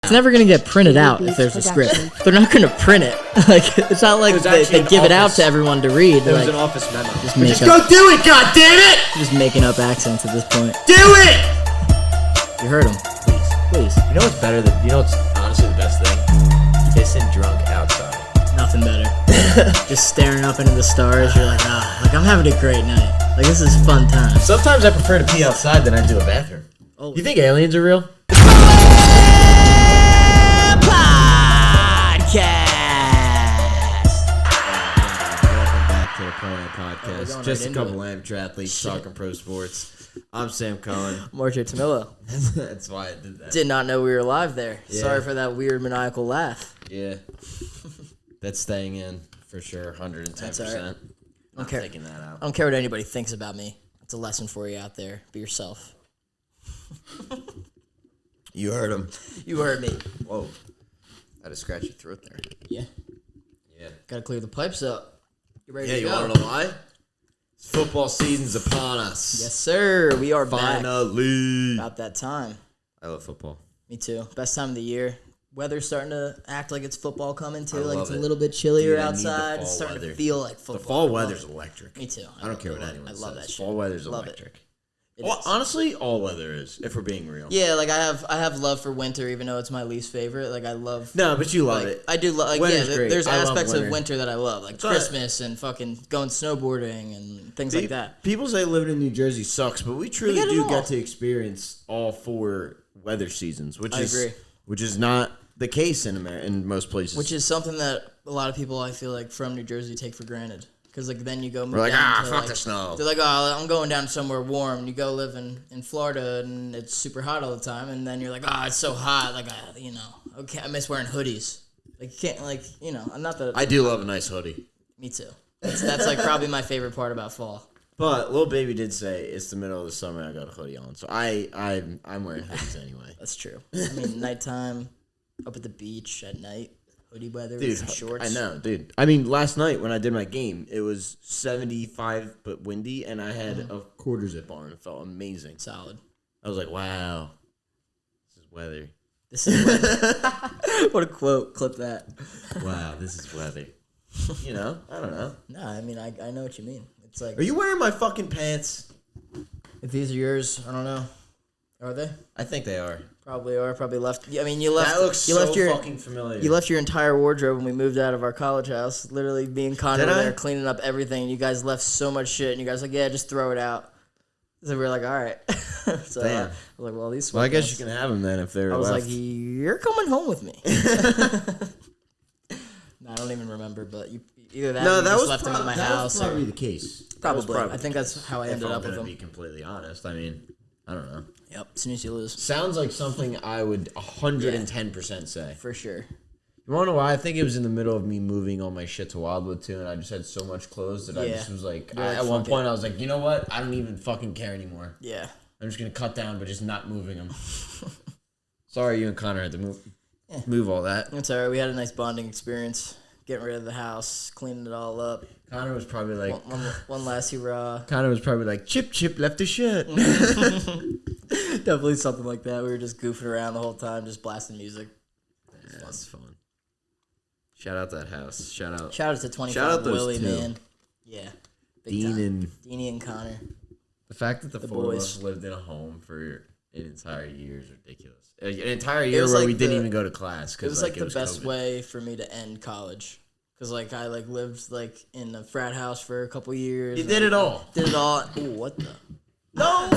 It's never going to get printed out if there's a script. They're not going to print it. Like, it's not like they give it out to everyone to read. There was like, an office memo. Just go do it, goddammit! Just making up accents at this point. Do it! You heard him. Please. You know what's better than, you know what's honestly the best thing? Pissing drunk outside. Nothing better. Just staring up into the stars. You're like, like I'm having a great night. Like, this is fun time. Sometimes I prefer to pee outside than I do a bathroom. Oh. You think aliens are real? Podcast. Just a couple amateur athletes talking pro sports. I'm Sam Cohen. Marcio Tamillo. That's why I did that. Did not know we were live there. Yeah. Sorry for that weird maniacal laugh. Yeah. That's staying in for sure, 110%. That's all right. I'm taking that out. I don't care what anybody thinks about me. It's a lesson for you out there. Be yourself. You heard him. You heard me. Whoa. I had to scratch your throat there. Yeah. Gotta clear the pipes up. You ready to go? You want to know why? Football season's upon us. Yes, sir. We are finally back. About that time. I love football. Me too. Best time of the year. Weather's starting to act like it's football coming too. Like it's a little bit chillier outside. It's starting to feel like football. The fall weather's electric. Me too. I don't care what anyone says. I love that shit. Fall weather's electric. Well, honestly, all weather is, if we're being real. Yeah, like I have love for winter, even though it's my least favorite. Like I love. No, but you love it. I do love. Like, Winter's great. There's aspects of winter that I love, like Christmas and fucking going snowboarding and things like that. People say living in New Jersey sucks, but we truly do get to experience all four weather seasons, which is not the case in most places. Which is something that a lot of people I feel like from New Jersey take for granted. Because like then you go move We're like, down to, fuck the snow. They're like, I'm going down somewhere warm. And you go live in Florida and it's super hot all the time. And then you're like, it's so hot. Like, okay, I miss wearing hoodies. Like, you can't, like, I'm not that. I do love a nice hoodie. Me too. That's like probably my favorite part about fall. But Lil Baby did say it's the middle of the summer and I got a hoodie on. So I'm wearing hoodies anyway. That's true. I mean, nighttime, up at the beach at night. Hoodie weather dude, with some shorts. I know, dude. I mean, last night when I did my game, it was 75 but windy, and I had a quarter zip on. It felt amazing. Solid. I was like, wow, this is weather. This is weather. What a quote. Clip that. Wow, this is weather. I don't know. No, I mean, I know what you mean. It's like. Are you wearing my fucking pants? If these are yours, I don't know. Are they? I think they are. Probably are. Probably left. I mean, you left. That looks you left so your, fucking familiar. You left your entire wardrobe when we moved out of our college house. Literally, me and Connor were there cleaning up everything. And you guys left so much shit, and you guys were like, yeah, just throw it out. So we were like, all right. So damn. I was like, well, these. Well, I guess you can have them then if they're. I was left. like, you're coming home with me. No, I don't even remember, but either that. Or you just left them at my house. That was probably the case. Probably. I think that's how I ended up with them. To be completely honest, I mean, I don't know. Yep, as soon as you lose. Sounds like something I would 110% say. For sure. You want to know why? I think it was in the middle of me moving all my shit to Wildwood, too, and I just had so much clothes that I just was like, at one point I was like, you know what? I don't even fucking care anymore. Yeah. I'm just going to cut down, but just not moving them. Sorry, you and Connor had to move all that. It's all right. We had a nice bonding experience. Getting rid of the house, cleaning it all up. Connor was probably like... One last hurrah. Connor was probably like, Chip left his shirt. Definitely something like that. We were just goofing around the whole time, just blasting music. Yeah, that's fun. Shout out that house. Shout out to 25 Willie, man. Yeah. Deanie and Connor. The fact that the four of us lived in a home for an entire year is ridiculous. An entire year where we didn't even go to class. It was the best way for me to end college. Because, I, lived, in a frat house for a couple years. You did it all. Did it all. Ooh, what the? No!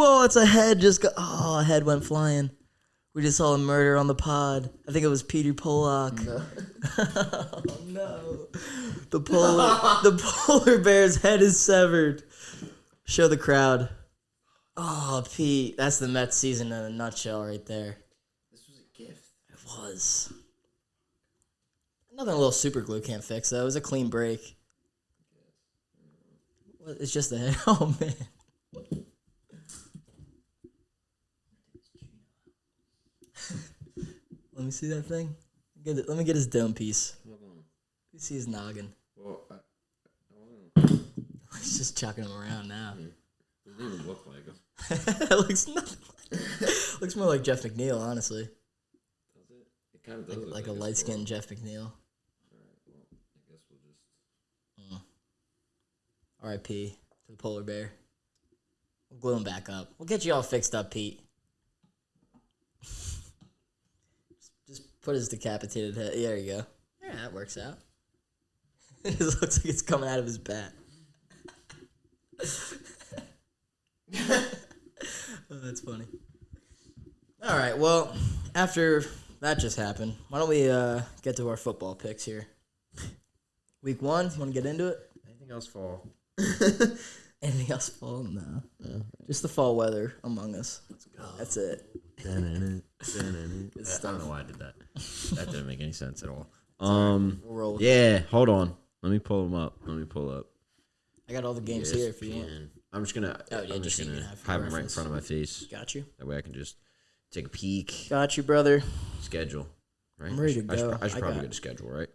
Oh, it's a head a head went flying. We just saw a murder on the pod. I think it was Peter Pollock. No. Oh, no. The polar bear's head is severed. Show the crowd. Oh, Pete. That's the Mets season in a nutshell right there. This was a gift. It was. Nothing a little super glue can't fix, though. It was a clean break. Well, it's just a head. Oh, man. Let me see that thing. Let me get his dome piece. Let me see his noggin. Well, He's just chucking him around now. Doesn't even look like him. It looks nothing like him. Looks more like Jeff McNeil, honestly. Does it? It kind of does. Like a light-skinned Jeff McNeil. Alright, well, I guess we'll just... R.I.P. to the polar bear. We'll glue him back up. We'll get you all fixed up, Pete. Just put his decapitated head. There you go. Yeah, that works out. It just looks like it's coming out of his bat. Oh, that's funny. All right, well, after that just happened, why don't we get to our football picks here? Week 1, you want to get into it? Anything else fall? Anything else fall? No. Just the fall weather among us. Let's go. That's it. I don't know why I did that. That didn't make any sense at all. We'll roll with it. Hold on. Let me pull them up. I got all the games here if you want. I'm just gonna have them right in front of my face. Got you. That way I can just take a peek. Got you, brother. Schedule. Right? I'm ready to go. I should probably get a schedule, right?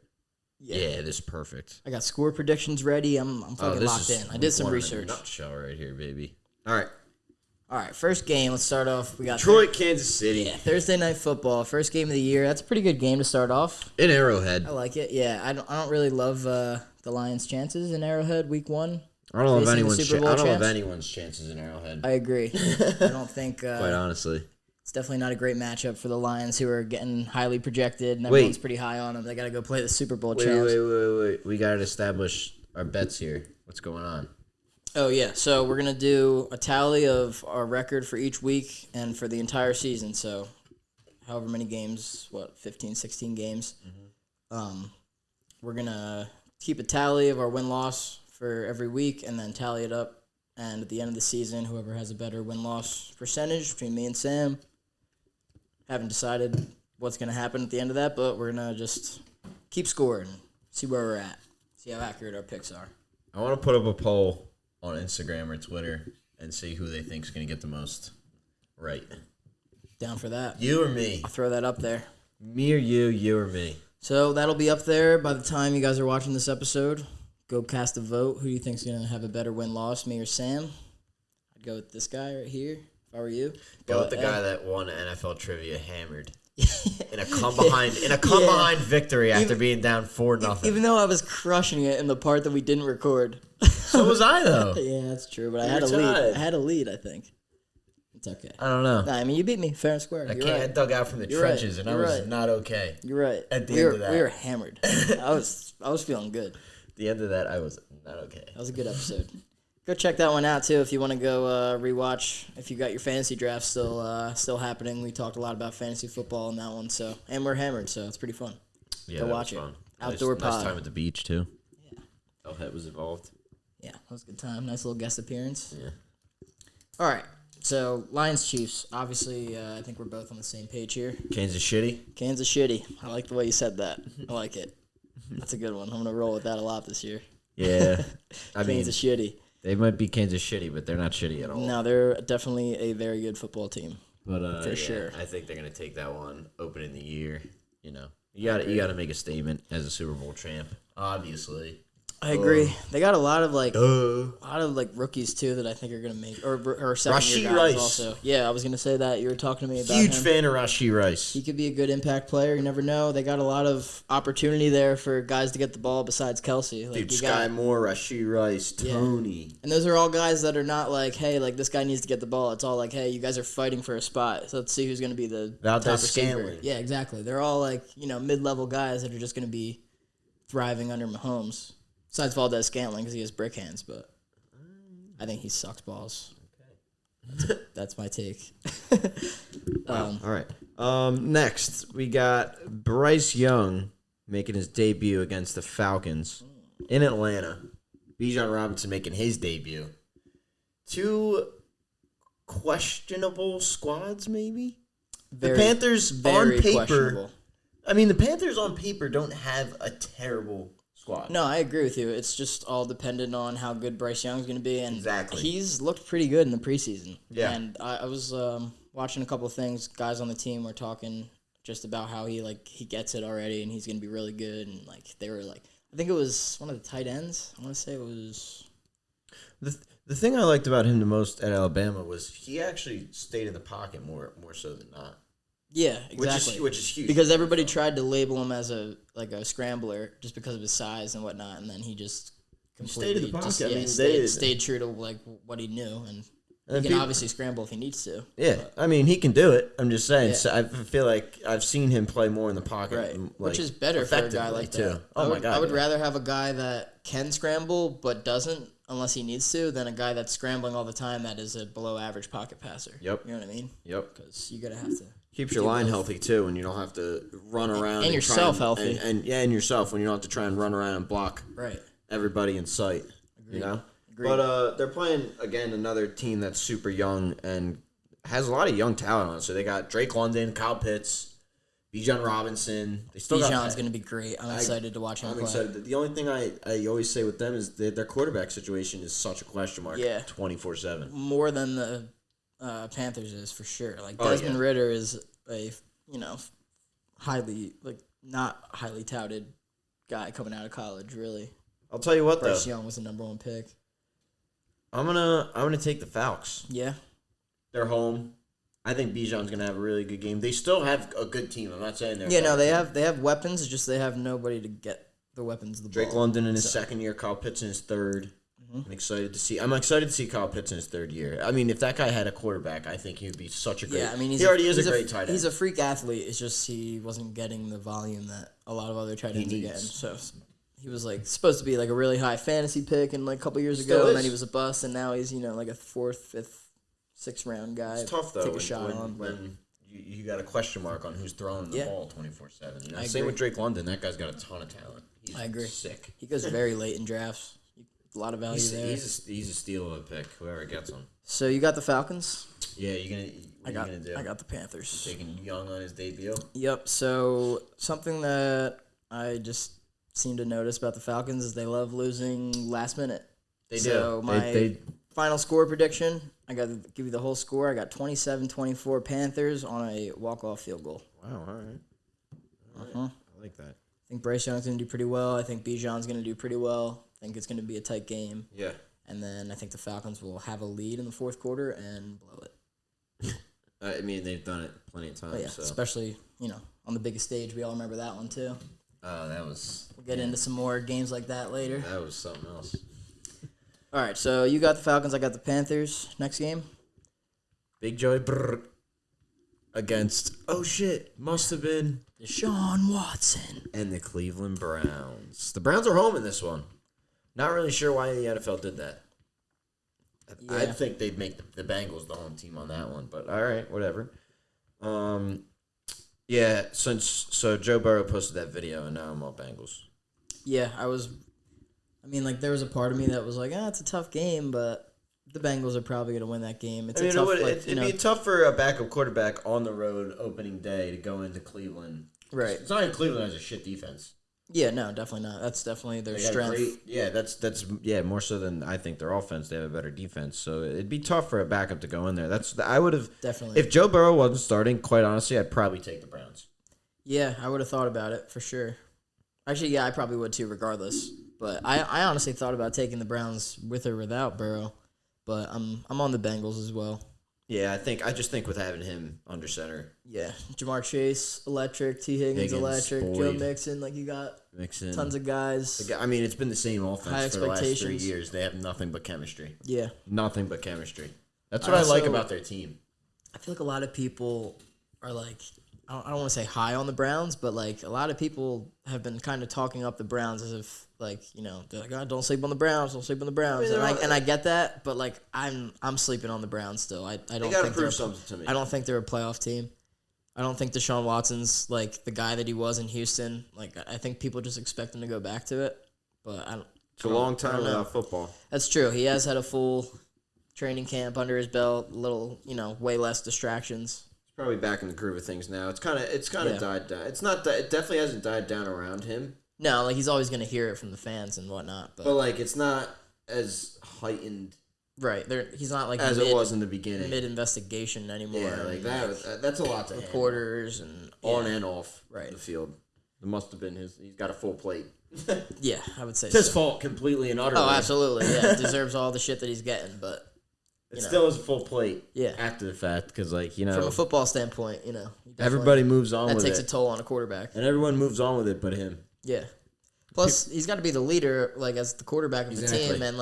Yeah, this is perfect. I got score predictions ready. I'm fucking locked in. I did some research. Nutshell right here, baby. All right. First game. Let's start off. We got Detroit, Kansas City. Yeah, Thursday night football. First game of the year. That's a pretty good game to start off. In Arrowhead. I like it. Yeah, I don't really love the Lions' chances in Arrowhead week 1. I don't love anyone's chances in Arrowhead. I agree. I don't think. Quite honestly. It's definitely not a great matchup for the Lions, who are getting highly projected, and everyone's pretty high on them. They got to go play the Super Bowl champs. Wait. We got to establish our bets here. What's going on? Oh, yeah. So we're going to do a tally of our record for each week and for the entire season. So however many games, 15, 16 games. Mm-hmm. We're going to keep a tally of our win-loss for every week and then tally it up. And at the end of the season, whoever has a better win-loss percentage between me and Sam. Haven't decided what's going to happen at the end of that, but we're going to just keep scoring, see where we're at, see how accurate our picks are. I want to put up a poll on Instagram or Twitter and see who they think is going to get the most right. Down for that. You or me? I'll throw that up there. Me or you or me? So that'll be up there by the time you guys are watching this episode. Go cast a vote. Who do you think is going to have a better win-loss, me or Sam? I'd go with this guy right here, if I were you. Go with the guy that won NFL trivia hammered. in a come-behind victory after being down 4-0. Even though I was crushing it in the part that we didn't record. So was I, though. Yeah, that's true, but I had a lead, I think. It's okay. I don't know. Nah, I mean, you beat me fair and square. I dug out from the trenches, and I was not okay. You're right. At the end of that. We were hammered. I was feeling good. At the end of that, I was not okay. That was a good episode. Go check that one out, too, if you want to go rewatch. If you got your fantasy draft still happening. We talked a lot about fantasy football in that one, and we're hammered, so it's pretty fun. Yeah, go watch it. Fun. Outdoor pod. Nice time at the beach, too. Yeah. Elhead was involved. Yeah, that was a good time. Nice little guest appearance. Yeah. All right. So, Lions-Chiefs. Obviously, I think we're both on the same page here. Kansas shitty? Kansas shitty. I like the way you said that. I like it. That's a good one. I'm going to roll with that a lot this year. Yeah. Kansas shitty. They might be Kansas shitty, but they're not shitty at all. No, they're definitely a very good football team. But for sure. I think they're going to take that one opening the year. You know, you got to make a statement as a Super Bowl champ, obviously. I agree. They got a lot of rookies too that I think are gonna make or second year guys Rice. Also. Yeah, I was gonna say that. You were talking to me about Huge him. fan of Rashee Rice. He could be a good impact player. You never know. They got a lot of opportunity there for guys to get the ball besides Kelsey. Dude, Sky Moore, Rashee Rice, Tony. And those are all guys that are not like, hey, like this guy needs to get the ball. It's all like, hey, you guys are fighting for a spot. So let's see who's gonna be the top receiver. Yeah, exactly. They're all like, mid-level guys that are just gonna be thriving under Mahomes. Besides Valdez-Scantling because he has brick hands, but I think he sucks balls. Okay. That's my take. Wow. All right. Next, we got Bryce Young making his debut against the Falcons in Atlanta. Bijan Robinson making his debut. Two questionable squads, maybe? The Panthers on paper. I mean, the Panthers on paper don't have a terrible squad. No, I agree with you. It's just all dependent on how good Bryce Young's going to be. And exactly. He's looked pretty good in the preseason. Yeah. And I was watching a couple of things. Guys on the team were talking just about how he gets it already and he's going to be really good. And, they were I think it was one of the tight ends. I want to say it was... The thing I liked about him the most at Alabama was he actually stayed in the pocket more so than not. Yeah, exactly. Which is huge. Because everybody tried to label him as a scrambler just because of his size and whatnot, and then he just completely stayed in the pocket. Stayed true to like what he knew, and he can obviously scramble if he needs to. Yeah, but. I mean he can do it. I'm just saying. Yeah. So I feel like I've seen him play more in the pocket, right? Like, which is better for a guy like too. that. Oh my god! I would rather have a guy that can scramble but doesn't unless he needs to than a guy that's scrambling all the time that is a below average pocket passer. Yep. You know what I mean? Yep. Because you gotta have to. Keeps your line healthy too, and you don't have to run around and yourself healthy, and yourself when you don't have to try and run around and block everybody in sight. Agreed. You know, Agreed. But they're playing again another team that's super young and has a lot of young talent on it. So they got Drake London, Kyle Pitts, Bijan Robinson. They still Bijan's going to be great. I'm excited to watch him play. I'm excited. The only thing I always say with them is that their quarterback situation is such a question mark. Yeah, 24/7. More than the Panthers is for sure. Like Desmond Ridder is a highly not highly touted guy coming out of college. Really, I'll tell you what Bryce though. Young was the #1 pick. I'm gonna take the Falcons. Yeah, they're home. I think Bijan's gonna have a really good game. They still have a good team. I'm not saying they're they have weapons. It's just they have nobody to get the weapons. Drake London in his second year. Kyle Pitts in his third. I'm excited to see Kyle Pitts in his third year. I mean, if that guy had a quarterback, I think he would be such a great. Yeah, I mean, he already is a great tight end. He's a freak athlete. It's just he wasn't getting the volume that a lot of other tight ends are getting. So he was supposed to be a really high fantasy pick and a couple years ago, and then he was a bust, and now he's like a 4th, 5th, 6th round guy. It's tough though. Take a shot on when you got a question mark on who's throwing the ball 24/7. You know, same agree. with Drake London. That guy's got a ton of talent. I agree. Sick. He goes very late in drafts. A lot of value there. He's a steal of a pick. Whoever gets him. So you got the Falcons. Yeah, what are you gonna do? I got the Panthers. Taking Young on his debut. Yep. So something that I just seem to notice about the Falcons is they love losing last minute. They do. So my final score prediction, I got to give you the whole score. I got 27-24 Panthers on a walk-off field goal. Wow. All right. I like that. I think Bryce Young's going to do pretty well. I think Bijan's going to do pretty well. I think it's going to be a tight game. Yeah. And then I think the Falcons will have a lead in the fourth quarter and blow it. I mean, they've done it plenty of times. Yeah, so. Especially, on the biggest stage. We all remember that one, too. Oh, that was... We'll get into some more games like that later. That was something else. All right, so you got the Falcons. I got the Panthers. Next game? Big Joey against... Oh, shit. Must have been... Deshaun Watson. And the Cleveland Browns. The Browns are home in this one. Not really sure why the NFL did that. Yeah. I think they'd make the Bengals the home team on that one, but all right, whatever. Yeah, so Joe Burrow posted that video, and now I'm all Bengals. Yeah, there was a part of me that was like, it's a tough game, but the Bengals are probably going to win that game. It's it'd be tough for a backup quarterback on the road opening day to go into Cleveland. Right. It's not like Cleveland has a shit defense. Yeah, no, definitely not. That's definitely their strength. That's more so than I think their offense. They have a better defense, so it'd be tough for a backup to go in there. I would have definitely. If Joe Burrow wasn't starting, quite honestly, I'd probably take the Browns. Yeah, I would have thought about it for sure. Actually, yeah, I probably would too, regardless. But I honestly thought about taking the Browns with or without Burrow, but I'm on the Bengals as well. Yeah, I just think with having him under center. Yeah, Jamar Chase, electric. T. Higgins electric. Boyd. Joe Mixon, you got tons of guys. I mean, it's been the same offense for the last 3 years. They have nothing but chemistry. Yeah. Nothing but chemistry. That's what I like about their team. I feel like a lot of people are I don't want to say high on the Browns, but a lot of people have been kind of talking up the Browns as if they're like, oh, don't sleep on the Browns, don't sleep on the Browns, and I get that, but I'm sleeping on the Browns still. I don't think prove something to me. I don't think they're a playoff team. I don't think Deshaun Watson's the guy that he was in Houston. I think people just expect him to go back to it, but it's a long time without football. That's true. He has had a full training camp under his belt, way less distractions. Probably back in the groove of things now. It's kind of died down. It's not that it definitely hasn't died down around him. No, he's always gonna hear it from the fans and whatnot. But it's not as heightened. Right, he's not as it was in the beginning. Mid investigation anymore. Yeah, that's a lot to reporters and on and off the field. It must have been he's got a full plate. Yeah, I would say It's his so. fault completely and utterly. Oh, absolutely. Yeah, deserves all the shit that he's getting, but It still is a full plate. Yeah. After the fact, because from a football standpoint, everybody moves on with it. That takes a toll on a quarterback. And everyone moves on with it, but him. Yeah. Plus, he's got to be the leader, as the quarterback of the team, and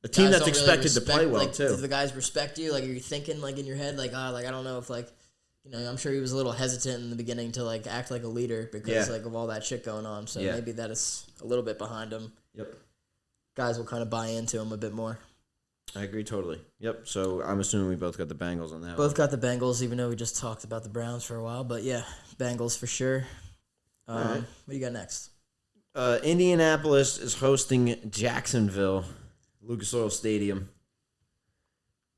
a team that's don't expected really to play well too. Do the guys respect you? Are you thinking in your head I don't know if I'm sure he was a little hesitant in the beginning to act like a leader because of all that shit going on. So maybe that is a little bit behind him. Yep. Guys will kind of buy into him a bit more. I agree totally. Yep. So I'm assuming we both got the Bengals on that. Both got the Bengals, even though we just talked about the Browns for a while. But yeah, Bengals for sure. Right. What do you got next? Indianapolis is hosting Jacksonville, Lucas Oil Stadium.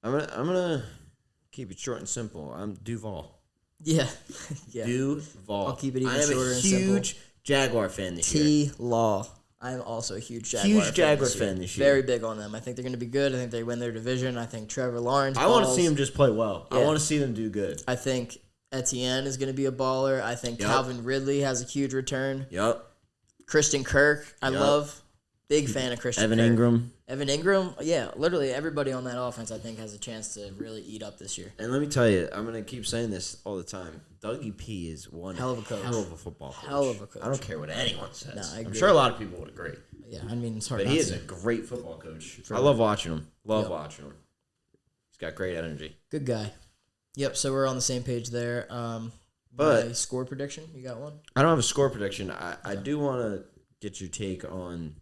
I'm gonna keep it short and simple. I'm Duval. Yeah. Yeah. Duval. I'll keep it even shorter shorter and simple. I am a huge Jaguar fan this year. T-Law. I'm also a huge Jaguar fan this year. Very big on them. I think they're going to be good. I think they win their division. I think Trevor Lawrence I want to see him just play well. Yeah. I want to see them do good. I think Etienne is going to be a baller. I think Calvin Ridley has a huge return. Yep. Christian Kirk, I love. Big fan of Christian Evan Kirk. Ingram. Evan Ingram, yeah. Literally everybody on that offense, I think, has a chance to really eat up this year. And let me tell you, I'm going to keep saying this all the time. Dougie P is one hell of a coach. Hell of a football coach. Hell of a coach. I don't care what anyone says. No, I agree. I'm sure a lot of people would agree. Yeah, I mean, it's hard But not he is to. a great football coach. I love watching him. Watching him. He's got great energy. Good guy. Yep, so we're on the same page there. But my score prediction, you got one? I don't have a score prediction. I do want to get your take on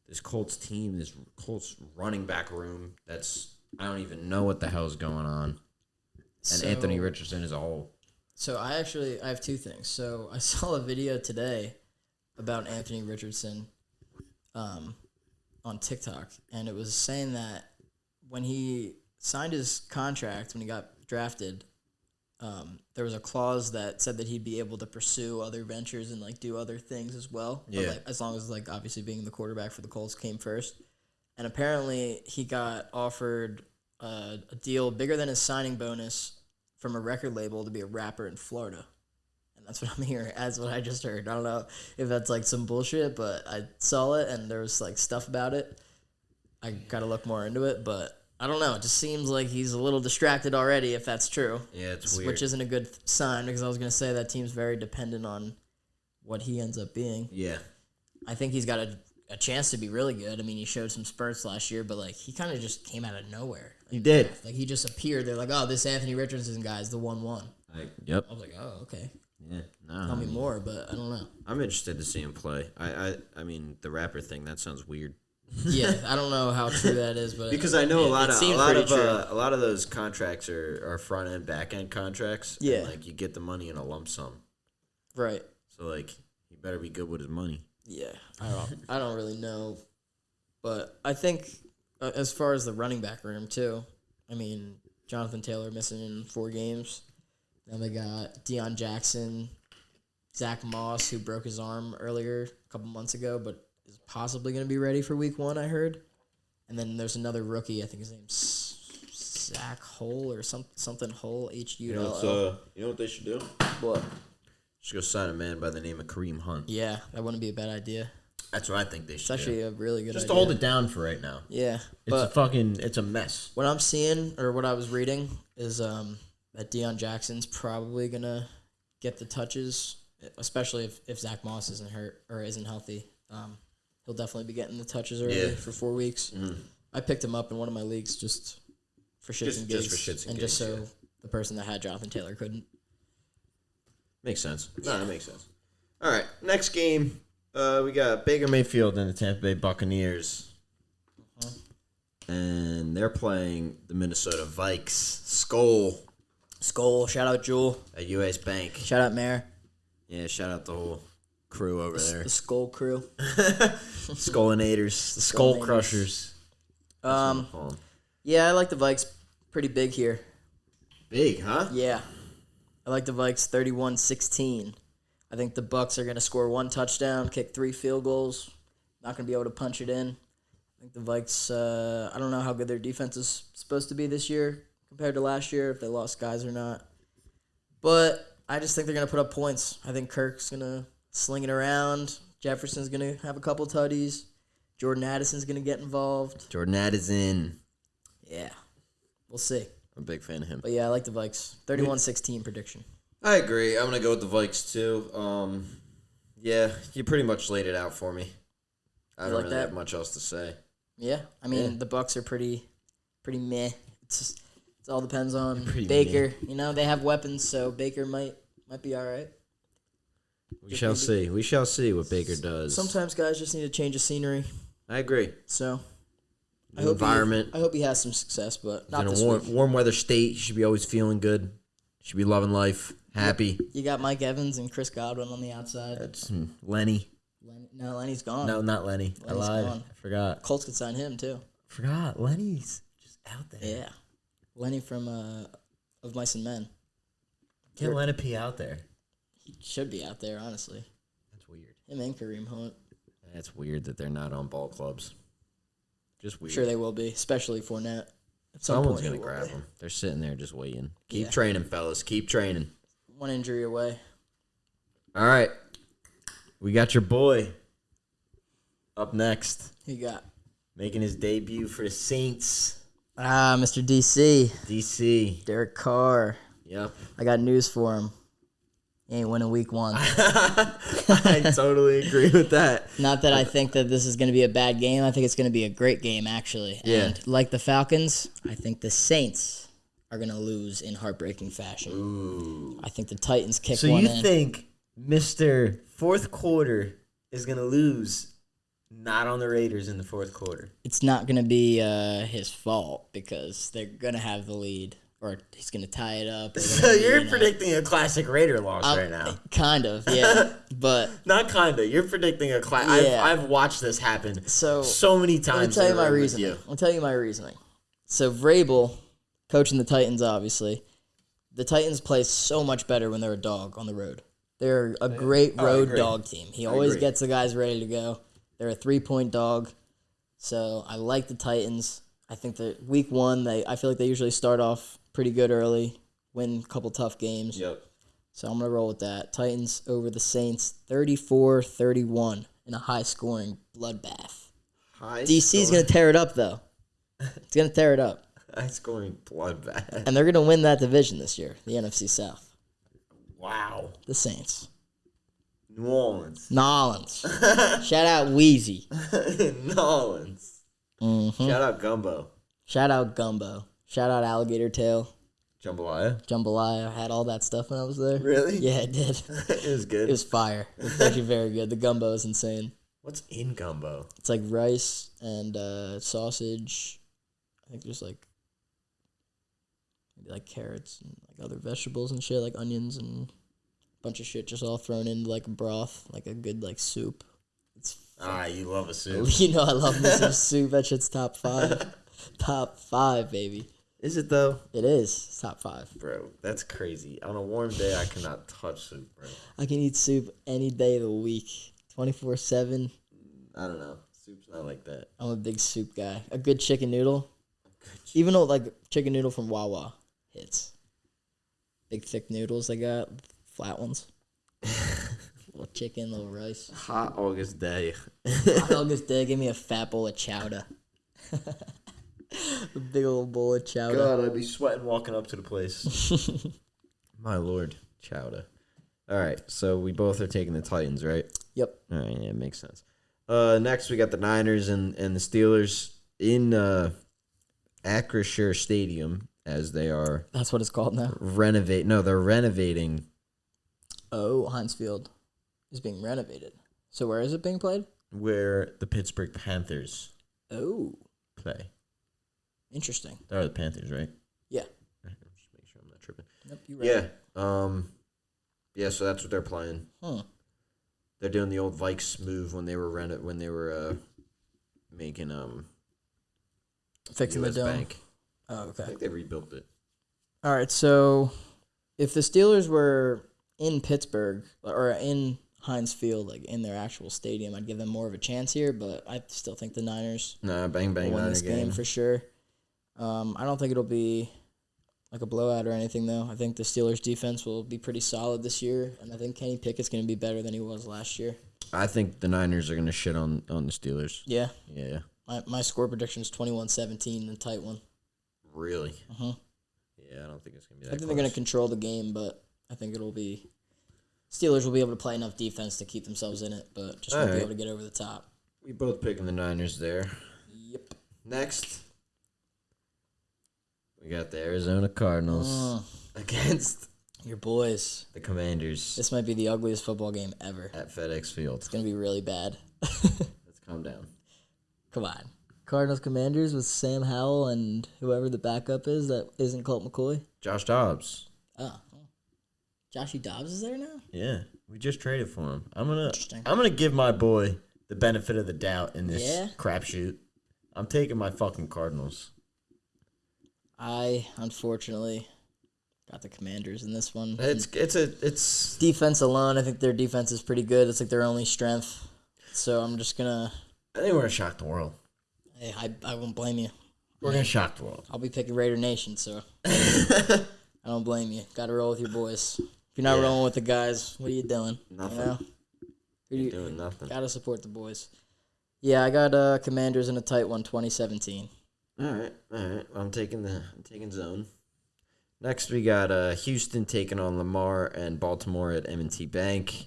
this Colts team, this Colts running back room. I don't even know what the hell is going on. And Anthony Richardson is a whole. So I have two things. So I saw a video today about Anthony Richardson on TikTok, and it was saying that when he signed his contract, when he got drafted, there was a clause that said that he'd be able to pursue other ventures and do other things as well. Yeah. But, as long as obviously being the quarterback for the Colts came first. And apparently he got offered a deal bigger than his signing bonus from a record label to be a rapper in Florida. And that's what I'm hearing. That's what I just heard. I don't know if that's some bullshit, but I saw it and there was stuff about it. I got to look more into it, but I don't know. It just seems like he's a little distracted already, if that's true. Yeah, it's weird. Which isn't a good sign, because I was going to say that team's very dependent on what he ends up being. Yeah. I think he's got a chance to be really good. I mean, he showed some spurts last year, but he kind of just came out of nowhere. He did. He just appeared. They're like, oh, this Anthony Richardson guy is the 1-1. Yep. I was like, oh, okay. Yeah. No. Tell me more, but I don't know. I'm interested to see him play. I mean, the rapper thing, that sounds weird. Yeah, I don't know how true that is, but because I know a lot of those contracts are front end, back end contracts. Yeah, and, you get the money in a lump sum. Right. So he better be good with his money. Yeah, I don't really know, but I think as far as the running back room too, I mean Jonathan Taylor missing in 4 games. Then they got Deion Jackson, Zach Moss, who broke his arm earlier a couple months ago, but is possibly going to be ready for week 1, I heard. And then there's another rookie, I think his name's Zach Hull or something Hull, H-U-L-L. You know what they should do? What? Just go sign a man by the name of Kareem Hunt. Yeah, that wouldn't be a bad idea. That's what I think they should do. It's actually a really good idea. Just hold it down for right now. Yeah. It's a mess. What I'm seeing, or what I was reading, is that Deion Jackson's probably going to get the touches, especially if Zach Moss isn't hurt or isn't healthy. He'll definitely be getting the touches early for 4 weeks. Mm. I picked him up in one of my leagues just for shits and gigs. Just for shits and gigs, just so the person that had Jonathan Taylor couldn't. Makes sense. No, that makes sense. All right, next game, we got Baker Mayfield and the Tampa Bay Buccaneers. Uh-huh. And they're playing the Minnesota Vikes. Skull, shout out Jewel. At US Bank. Shout out Mayor. Yeah, shout out the whole crew over there. The Skull crew. Skullinators. The Skull Crushers. Yeah, I like the Vikes pretty big here. Big, huh? Yeah. I like the Vikes 31-16. I think the Bucs are going to score 1 touchdown, kick 3 field goals. Not going to be able to punch it in. I think the Vikes, I don't know how good their defense is supposed to be this year compared to last year, if they lost guys or not. But I just think they're going to put up points. I think Kirk's going to sling it around, Jefferson's going to have a couple tutties. Jordan Addison's going to get involved. Jordan Addison. Yeah. We'll see. I'm a big fan of him. But, yeah, I like the Vikes. 31-16 prediction. I agree. I'm going to go with the Vikes, too. Yeah, you pretty much laid it out for me. I don't really have much else to say. Yeah. I mean, the Bucs are pretty meh. It all depends on Pretty Baker. Meh. You know, they have weapons, so Baker might be all right. We shall see. We shall see what Baker does. Sometimes guys just need a change of scenery. I agree. So, I hope he has some success, but not this week. Warm weather state. He should be always feeling good. Should be loving life. Happy. You got Mike Evans and Chris Godwin on the outside. That's Lenny. No, Lenny's gone. No, not Lenny. Lenny's I lied. gone. I forgot. Colts could sign him too. Forgot. Lenny's just out there. Yeah, Lenny from Of Mice and Men. Get Lenny P out there. He should be out there, honestly. That's weird. Him and Kareem Hunt. That's weird that they're not on ball clubs. Just weird. Sure they will be, especially Fournette. Someone's going to grab them. They're sitting there just waiting. Keep training, fellas. Keep training. One injury away. All right. We got your boy up next. Who you got? Making his debut for the Saints. Mr. DC. DC. Derek Carr. Yep. I got news for him. He ain't winning week 1. I totally agree with that. Not that I think that this is going to be a bad game. I think it's going to be a great game, actually. Yeah. And like the Falcons, I think the Saints are going to lose in heartbreaking fashion. Ooh. I think the Titans kick So one you in. think Mr. Fourth Quarter is going to lose not on the Raiders in the fourth quarter? It's not going to be his fault because they're going to have the lead. Or he's going to tie it up. So you're predicting a classic Raider loss right now. Kind of, yeah. But not kind of. You're predicting a classic. Yeah. I've watched this happen so many times. Let me tell you my reasoning. I'll tell you my reasoning. So Vrabel, coaching the Titans, obviously. The Titans play so much better when they're a dog on the road. They're a great road dog team. He always gets the guys ready to go. They're a 3-point dog. So I like the Titans. I think that week 1, I feel like they usually start off pretty good early, win a couple tough games. Yep. So I'm going to roll with that. Titans over the Saints, 34-31 in a high-scoring bloodbath. DC's going to tear it up, though. It's going to tear it up. High-scoring bloodbath. And they're going to win that division this year, the NFC South. Wow. The Saints. New Orleans. Nolans. Shout out Wheezy. Nolans. Mm-hmm. Shout out Gumbo. Shout out Gumbo. Shout out Alligator Tail. Jambalaya. Jambalaya. I had all that stuff when I was there. Really? Yeah, it did. It was good. It was fire. It was actually very good. The gumbo is insane. What's in gumbo? It's like rice and sausage. I think there's like maybe like carrots and like other vegetables and shit, like onions and a bunch of shit just all thrown into like a broth, like a good like soup. It's you love a soup. You know I love me some soup. That shit's top 5. Top 5, baby. Is it though? It is. It's top 5. Bro, that's crazy. On a warm day, I cannot touch soup, bro. I can eat soup any day of the week, 24/7. I don't know. Soup's not like that. I'm a big soup guy. A good chicken noodle. Even though like chicken noodle from Wawa hits. Big thick noodles they got, flat ones. Little chicken, little rice. Hot August day. Hot August day, give me a fat bowl of chowder. A big old bowl of chowder. God, I'd be sweating walking up to the place. My lord, chowder. All right, so we both are taking the Titans, right? Yep. All right, yeah, makes sense. Next, we got the Niners and the Steelers in Acrisure Stadium, as they are. That's what it's called now. They're renovating. Oh, Heinz Field is being renovated. So where is it being played? Where the Pittsburgh Panthers play. Interesting. They are the Panthers, right? Yeah. Just make sure I'm not tripping. Yep, you're right. Yeah. Yeah. So that's what they're playing. Huh. They're doing the old Vikes move when they were making Fixing US the dome. Bank. Oh, okay. I think they rebuilt it. All right. So if the Steelers were in Pittsburgh or in Heinz Field, like in their actual stadium, I'd give them more of a chance here. But I still think the Niners Bang will win Niner this game for sure. I don't think it'll be like a blowout or anything, though. I think the Steelers' defense will be pretty solid this year, and I think Kenny Pickett's going to be better than he was last year. I think the Niners are going to shit on the Steelers. Yeah. Yeah. My score prediction is 21-17, a tight one. Really? Uh-huh. Yeah, I don't think it's going to be that I think close. they're going to control the game, but I think it'll be... Steelers will be able to play enough defense to keep themselves in it, but just won't be able to get over the top. We both picking the Niners there. Yep. Next, we got the Arizona Cardinals against your boys. the Commanders. This might be the ugliest football game ever. At FedEx Field. It's going to be really bad. Let's calm down. Come on. Cardinals Commanders with Sam Howell and whoever the backup is that isn't Colt McCoy. Josh Dobbs. Oh. Joshy Dobbs is there now? Yeah, we just traded for him. I'm gonna give my boy the benefit of the doubt in this crapshoot. I'm taking my fucking Cardinals. I unfortunately got the Commanders in this one. It's defense alone. I think their defense is pretty good. It's like their only strength. So I'm just gonna. I think we're gonna shock the world. Hey, I won't blame you. We're gonna shock the world. I'll be picking Raider Nation, so I don't blame you. Got to roll with your boys. If you're not rolling with the guys, what are you doing? Nothing. You know? You're doing nothing. Gotta support the boys. Yeah, I got Commanders in a tight one, 2017. All right. I'm taking zone. Next, we got Houston taking on Lamar and Baltimore at M&T Bank,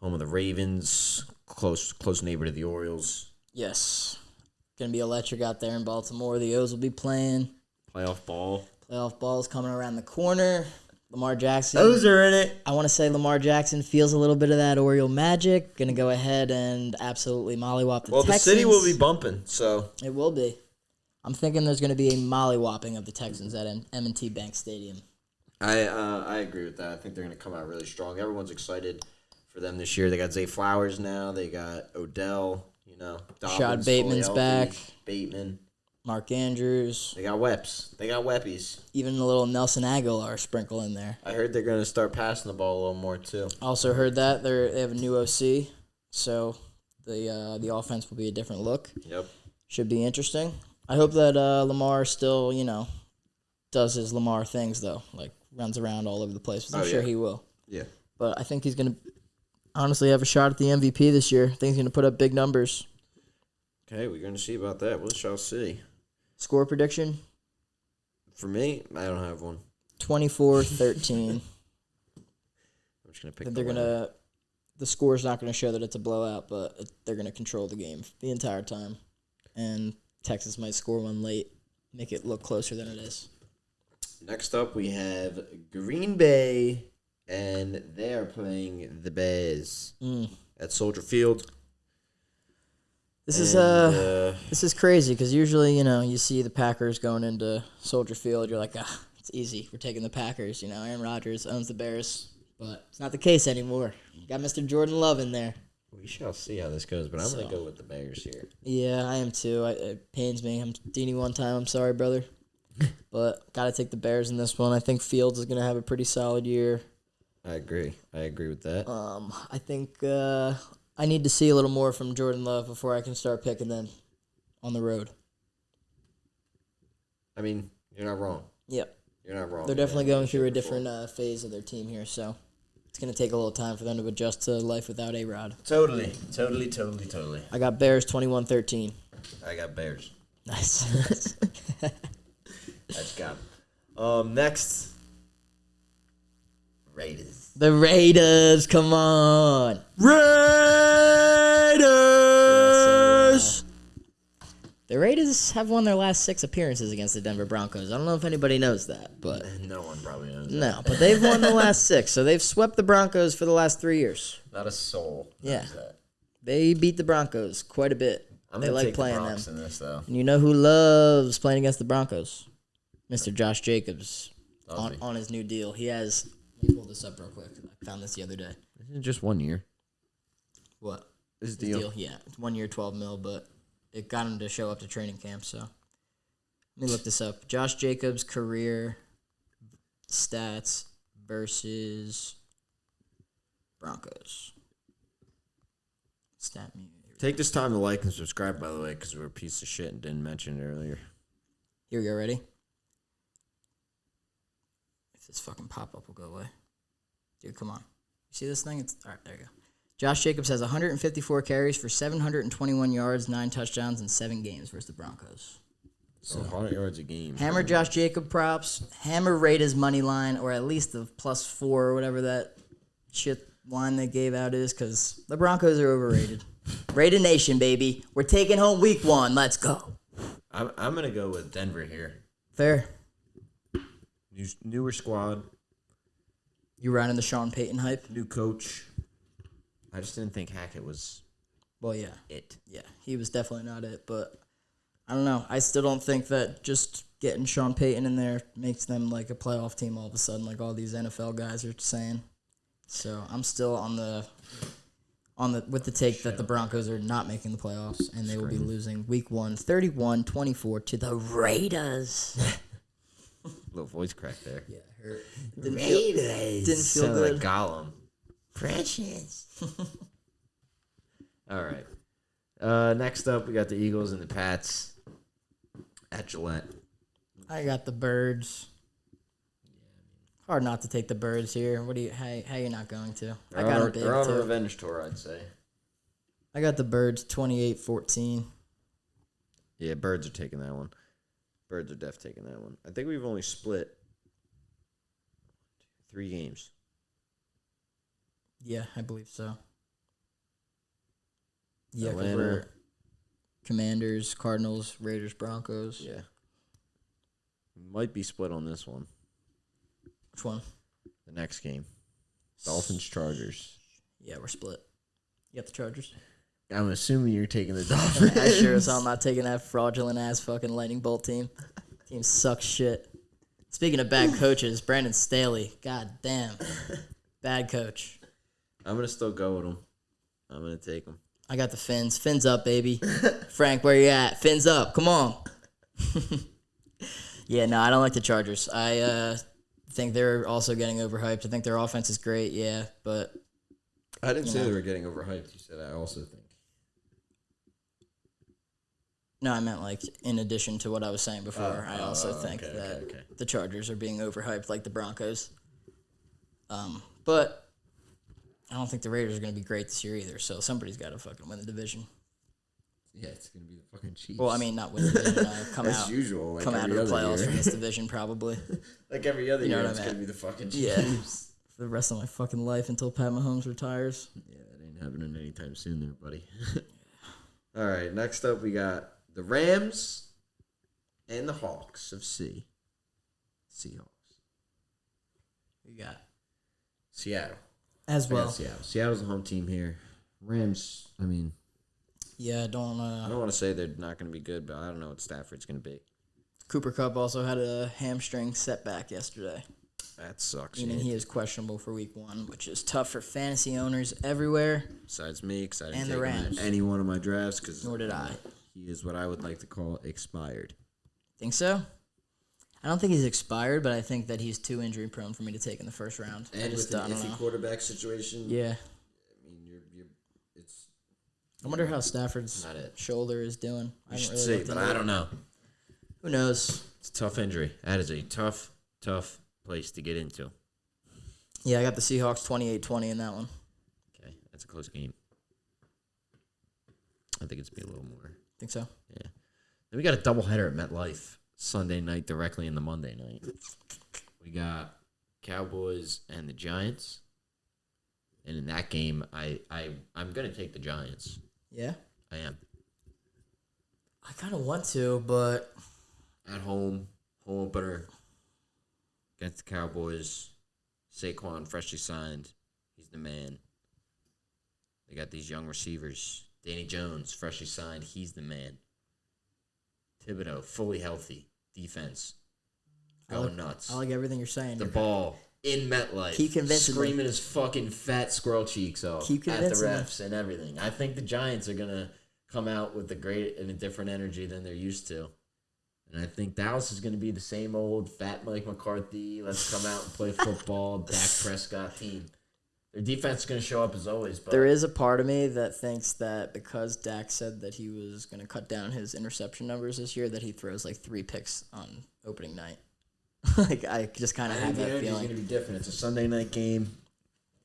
home of the Ravens, close neighbor to the Orioles. Yes, gonna be electric out there in Baltimore. The O's will be playing. Playoff ball. Playoff ball is coming around the corner. Lamar Jackson. O's are in it. I want to say Lamar Jackson feels a little bit of that Oriole magic. Going to go ahead and absolutely mollywop the Texans. Well, the city will be bumping, so. It will be. I'm thinking there's going to be a mollywhopping of the Texans at M&T Bank Stadium. I agree with that. I think they're going to come out really strong. Everyone's excited for them this year. They got Zay Flowers now. They got Odell, Rashad Bateman's back. Bateman. Mark Andrews. They got Weps. They got Weppies. Even a little Nelson Aguilar sprinkle in there. I heard they're going to start passing the ball a little more, too. Also heard that they have a new OC, so the offense will be a different look. Yep. Should be interesting. I hope that Lamar still, does his Lamar things, though. Like, runs around all over the place. I'm sure he will. Yeah. But I think he's going to honestly have a shot at the MVP this year. I think he's going to put up big numbers. Okay, we're going to see about that. We shall see. Score prediction? For me, I don't have one. 24-13. I'm just going to pick the score's not going to show that it's a blowout, but they're going to control the game the entire time. And Texas might score one late, make it look closer than it is. Next up, we have Green Bay, and they are playing the Bears at Soldier Field. This is crazy because usually, you see the Packers going into Soldier Field. You're like, it's easy. We're taking the Packers. Aaron Rodgers owns the Bears. But it's not the case anymore. Got Mr. Jordan Love in there. We shall see how this goes, but I'm going to go with the Bears here. Yeah, I am too. It pains me. I'm Deanie one time. I'm sorry, brother. But got to take the Bears in this one. I think Fields is going to have a pretty solid year. I agree with that. I think I need to see a little more from Jordan Love before I can start picking them on the road. I mean, you're not wrong. Yep. You're not wrong. They're definitely going through a different phase of their team here, so it's going to take a little time for them to adjust to life without A-Rod. Totally. I got Bears 21-13. I got Bears. Nice. That's got them. Next, Raiders. The Raiders, come on. Raiders! The Raiders have won their last 6 appearances against the Denver Broncos. I don't know if anybody knows that, but no one probably knows that. No, but they've won the last 6, so they've swept the Broncos for the last 3 years. Not a soul knows that. They beat the Broncos quite a bit. I'm they gonna like take playing the Bronx them. In this, though. And you know who loves playing against the Broncos? Mr. Josh Jacobs on his new deal. He has. Let me pull this up real quick. I found this the other day. Isn't it just 1 year? What? His deal? Yeah, it's 1 year, $12 million, but it got him to show up to training camp. So let me look this up. Josh Jacobs' career stats versus Broncos. Stat me. Take this time to like and subscribe, by the way, because we're a piece of shit and didn't mention it earlier. Here we go. Ready? If this fucking pop-up will go away. Dude, come on. You see this thing? All right, there you go. Josh Jacobs has 154 carries for 721 yards, 9 touchdowns in 7 games versus the Broncos. So 100 yards a game. Hammer Josh Jacob props. Hammer Raiders money line, or at least the +4 or whatever that shit line they gave out is, because the Broncos are overrated. Raider Nation, baby. We're taking home week 1. Let's go. I'm going to go with Denver here. Fair. Newer squad. You riding the Sean Payton hype? New coach. I just didn't think Hackett was Well, yeah. it. Yeah, he was definitely not it, but I don't know. I still don't think that just getting Sean Payton in there makes them like a playoff team all of a sudden, like all these NFL guys are saying. So I'm still on the with the take that the Broncos are not making the playoffs and they will be losing week 1, 31-24 to the Raiders. Little voice crack there. Yeah, it hurt. Didn't feel Sounded good. like Gollum. Precious. All right. Next up, we got the Eagles and the Pats at Gillette. I got the Birds. Hard not to take the Birds here. How you not going to? I got them big They're on a too. revenge tour, I'd say. I got the Birds 28-14. Yeah, Birds are taking that one. Birds are def taking that one. I think we've only split 3 games. Yeah, I believe so. Yeah, 'cause Atlanta. we're Commanders, Cardinals, Raiders, Broncos. Yeah. Might be split on this one. Which one? The next game. Dolphins, Chargers. Yeah, we're split. You got the Chargers? I'm assuming you're taking the Dolphins. I sure as hell not taking that fraudulent ass fucking lightning bolt team. Team sucks shit. Speaking of bad coaches, Brandon Staley. God damn. Bad coach. I'm going to still go with them. I'm going to take them. I got the Fins. Fins up, baby. Frank, where you at? Fins up. Come on. Yeah, no, I don't like the Chargers. I think they're also getting overhyped. I think their offense is great, yeah, but... I didn't say they were getting overhyped. You said I also think. No, I meant like in addition to what I was saying before. I also think that the Chargers are being overhyped like the Broncos. But I don't think the Raiders are going to be great this year either, so somebody's got to fucking win the division. Yeah, it's going to be the fucking Chiefs. Well, I mean, not win the division. Come As out, usual, like come out of every the other playoffs year. from this division, probably. Like every other You know year, what I it's meant. going to be the fucking Yeah. Chiefs. For the rest of my fucking life until Pat Mahomes retires. Yeah, that ain't happening anytime soon there, buddy. All right, next up we got the Rams and the Hawks of Seahawks. We got Seattle. as I got well. Seattle. Seattle's the home team here. Rams, I mean, Yeah, I don't want to say they're not going to be good, but I don't know what Stafford's going to be. Cooper Kupp also had a hamstring setback yesterday, That sucks. meaning yeah. he is questionable for week 1, which is tough for fantasy owners everywhere. Besides me, because I didn't And take the him in Rams. any one of my drafts. Cause, Nor did I. He is what I would like to call expired. Think so? I don't think he's expired, but I think that he's too injury prone for me to take in the first round. I And just with an don't iffy know. quarterback situation, Yeah. I mean, it's I wonder how Stafford's not it. shoulder is doing. You should see, but I don't know. Who knows? It's a tough injury. That is a tough place to get into. Yeah, I got the Seahawks 28-20 in that one. Okay, that's a close game. I think it's be a little more. Think so? Yeah. Then we got a doubleheader at MetLife Sunday night directly in the Monday night. We got Cowboys and the Giants. And in that game, I'm going to take the Giants. Yeah? I am. I kind of want to, but... At home opener against the Cowboys. Saquon, freshly signed. He's the man. They got these young receivers. Danny Jones, freshly signed. He's the man. Thibodeau, fully healthy. Defense. Going nuts. I like everything you're saying. The ball in MetLife. Keep convincing me. Screaming his fucking fat squirrel cheeks off Keep at the convincing me. refs and everything. I think the Giants are going to come out with a different energy than they're used to. And I think Dallas is going to be the same old fat Mike McCarthy, let's come out and play football, Dak Prescott team. Their defense is going to show up as always. But There is a part of me that thinks that because Dak said that he was going to cut down his interception numbers this year, that he throws like 3 picks on opening night. Like I just kind I of think have the that energy is feeling. going to be different. It's a Sunday night game.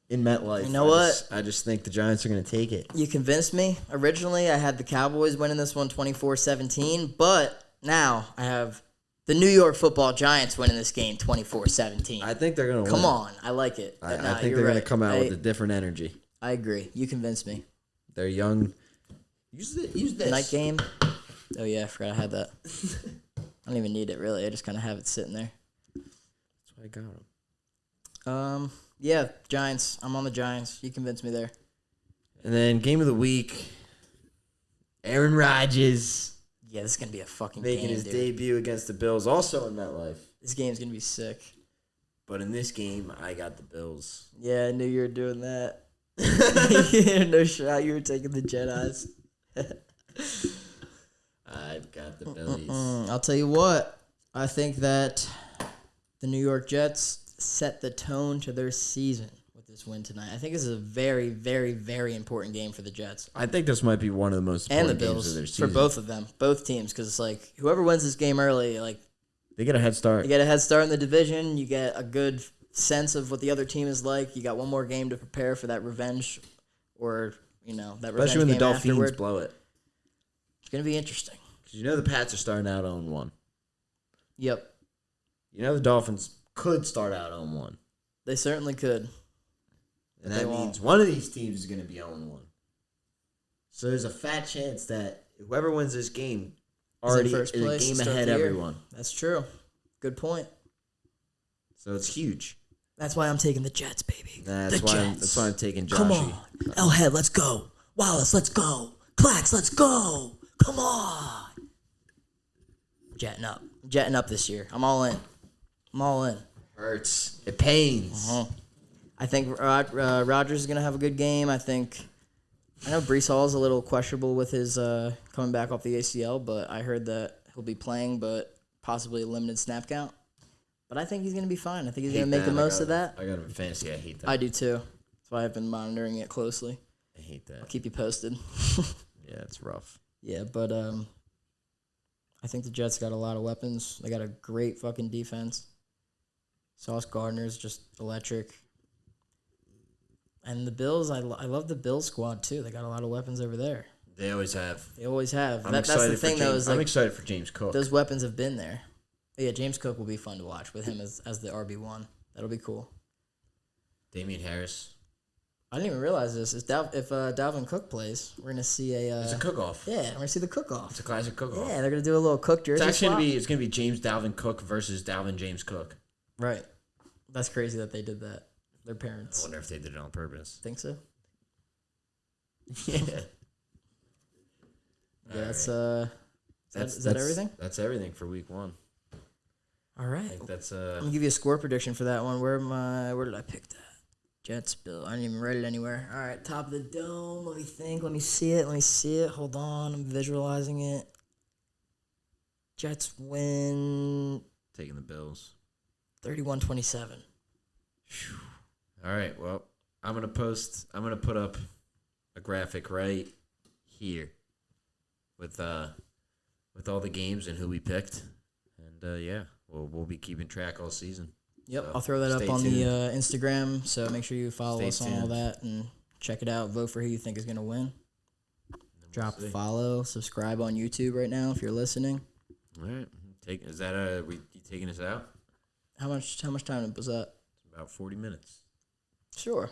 in MetLife. You know what? I just think the Giants are going to take it. You convinced me. Originally, I had the Cowboys winning this one 24-17, but now I have the New York Football Giants winning this game 24-17. I think they're going to win. Come on. I like it. I think they're going to come out with a different energy. I agree. You convinced me. They're young. Use this. Night game. Oh, yeah. I forgot I had that. I don't even need it, really. I just kind of have it sitting there. That's why I got them. Yeah, Giants. I'm on the Giants. You convinced me there. And then game of the week, Aaron Rodgers Yeah, this is going to be a fucking making game, his dude. debut against the Bills, also in MetLife. This game's going to be sick. But in this game, I got the Bills. Yeah, I knew you were doing that. No shot. You were taking the Jedis. I've got the Billies. I'll tell you what. I think that the New York Jets set the tone to their season with this win tonight. I think this is a very, very, very important game for the Jets. I think this might be one of the most And the important games Bills of their season. for both of them, both teams, because it's like whoever wins this game early, like They get a head start. you get a head start in the division. You get a good sense of what the other team is like. You got one more game to prepare for that revenge, or that revenge Especially when the game Dolphins afterward. blow it. It's gonna be interesting. Because the Pats are starting out 0-1. Yep, The Dolphins could start out 0-1. they certainly could. And They that won't. means one of these teams is going to be 0-1. So there's a fat chance that whoever wins this game already is first a place to game start ahead the of year. everyone. That's true. Good point. So it's huge. That's why I'm taking the Jets, baby. That's the why Jets. I'm taking Joshy. Come on. Elhead, let's go. Wallace, let's go. Clax, let's go. Come on. Jetting up this year. I'm all in. Hurts. It pains. I think Rodgers is going to have a good game. I know Breece Hall is a little questionable with his coming back off the ACL, but I heard that he'll be playing, but possibly a limited snap count. But I think he's going to be fine. I think he's going to make the most of that. I got him in fantasy. I hate that. I do too. That's why I've been monitoring it closely. I hate that. I'll keep you posted. Yeah, it's rough. Yeah, but I think the Jets got a lot of weapons. They got a great fucking defense. Sauce Gardner's just electric. And the Bills, I love the Bills squad too. They got a lot of weapons over there. They always have. They always have. I'm That's excited the for thing, though. Is I'm like excited for James Cook. those weapons have been there. But yeah, James Cook will be fun to watch with him as the RB1. That'll be cool. Damian Harris. I didn't even realize this. If Dalvin Cook plays, we're gonna see It's a cook-off. Yeah, we're gonna see the cook-off. It's a classic cook-off. Yeah, they're gonna do a little cook jersey. It's swap. gonna be James Dalvin Cook versus Dalvin James Cook. Right. That's crazy that they did that. Their I parents. wonder if they did it on purpose. Think so? Yeah. Yeah, is that everything? That's everything for week 1. All right. I think that's I'm gonna give you a score prediction for that one. Where did I pick that? Jets, Bill. I didn't even write it anywhere. All right, top of the dome. Let me think. Let me see it. Hold on. I'm visualizing it. Jets win taking the Bills. 31-27. All right. Well, I'm gonna put up a graphic right here with all the games and who we picked, and yeah, we'll be keeping track all season. Yep, So, I'll throw that up stay on tuned. the Instagram, so make sure you follow Stay us on all tuned. that and check it out. Vote for who you think is going to win. And then we'll Drop a see. follow, subscribe on YouTube right now if you're listening. All right. Is that you taking us out? How much time was that? It's about 40 minutes. Sure.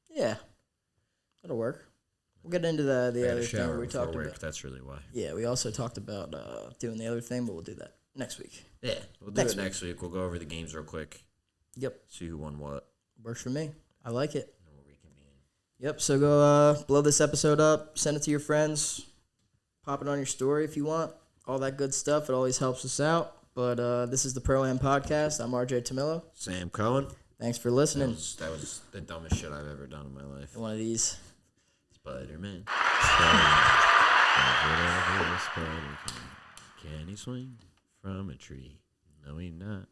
Yeah. That'll work. We'll get into the I had other a thing shower we before talked work. about. That's really why. Yeah, we also talked about doing the other thing, but we'll do that next week. Yeah, we'll do Next it next week. We'll go over the games real quick. Yep. See who won what. Works for me. I like it. And then we'll reconvene. Yep, so go blow this episode up, send it to your friends, pop it on your story if you want, all that good stuff. It always helps us out. But this is the Pro Am Podcast. I'm RJ Tamillo. Sam Cohen. Thanks for listening. That was the dumbest shit I've ever done in my life. One of these. Spider-Man. Can he swing from a tree? No, he not.